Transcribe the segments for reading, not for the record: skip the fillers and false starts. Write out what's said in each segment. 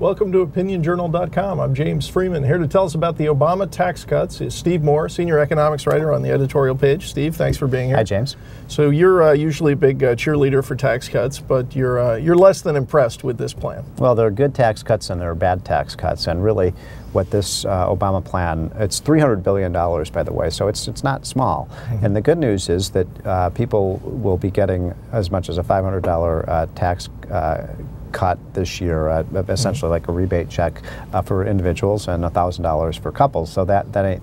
Welcome to OpinionJournal.com. I'm James Freeman. Here to tell us about the Obama tax cuts is Steve Moore, senior economics writer on the editorial page. Steve, thanks for being here. Hi, James. So you're usually a big cheerleader for tax cuts, but you're less than impressed with this plan. Well, there are good tax cuts and there are bad tax cuts, and really what this Obama plan, it's $300 billion, by the way, so it's not small. Mm-hmm. And the good news is that people will be getting as much as a $500 tax cut this year, essentially like a rebate check for individuals and $1,000 for couples. So that ain't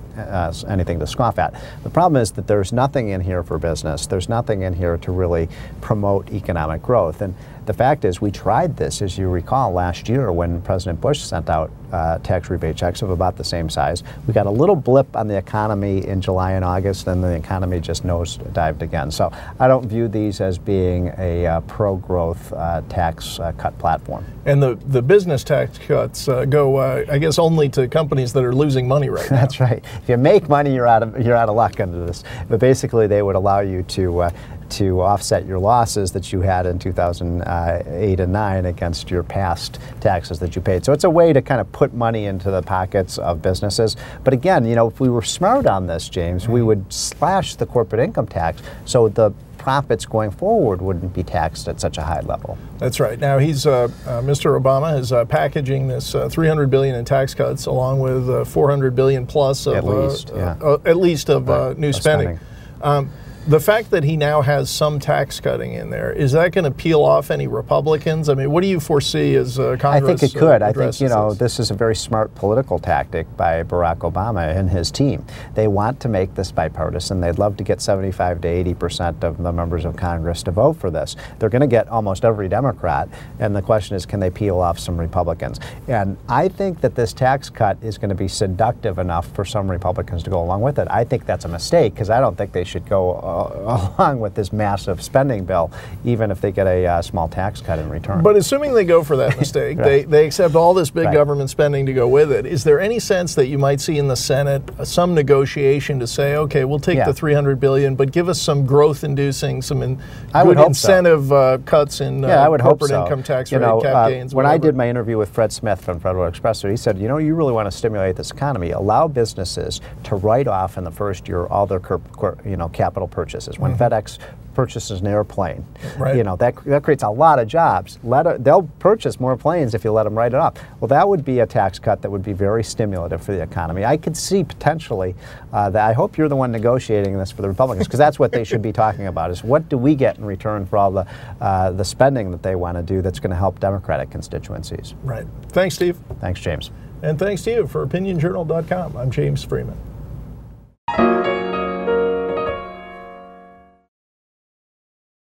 anything to scoff at. The problem is that there's nothing in here for business. There's nothing in here to really promote economic growth. And the fact is, we tried this, as you recall, last year when President Bush sent out tax rebate checks of about the same size. We got a little blip on the economy in July and August, then the economy just nosedived again. So I don't view these as being a pro-growth tax cut platform. And the business tax cuts go, I guess, only to companies that are losing money right now. That's right. If you make money, you're out of luck under this. But basically, they would allow you to offset your losses that you had in 2008 and 9 against your past taxes that you paid. So it's a way to kind of put money into the pockets of businesses. But again, you know, if we were smart on this, James, we would slash the corporate income tax so the profits going forward wouldn't be taxed at such a high level. That's right. Now Mr. Obama is packaging this $300 billion in tax cuts along with $400 billion plus of at least new spending. The fact that he now has some tax cutting in there, is that going to peel off any Republicans? I mean, what do you foresee as Congress? I think it could. I think, you know, this is a very smart political tactic by Barack Obama and his team. They want to make this bipartisan. They'd love to get 75 to 80% of the members of Congress to vote for this. They're going to get almost every Democrat, and the question is, can they peel off some Republicans? And I think that this tax cut is going to be seductive enough for some Republicans to go along with it. I think that's a mistake, because I don't think they should go along with this massive spending bill, even if they get a small tax cut in return. But assuming they go for that mistake, right. they accept all this big government spending to go with it, is there any sense that you might see in the Senate some negotiation to say, okay, we'll take the $300 billion, but give us some growth-inducing, some good incentive cuts in corporate income tax rate, cap gains, when I did my interview with Fred Smith from Federal Express, he said, you know, you really want to stimulate this economy. Allow businesses to write off in the first year all their capital purchases. When FedEx purchases an airplane, you know, that creates a lot of jobs. They'll purchase more planes if you let them write it off. Well, that would be a tax cut that would be very stimulative for the economy. I could see potentially that. I hope you're the one negotiating this for the Republicans, because that's what they should be talking about, is what do we get in return for all the spending that they want to do that's going to help Democratic constituencies. Right. Thanks, Steve. Thanks, James. And thanks to you for OpinionJournal.com. I'm James Freeman.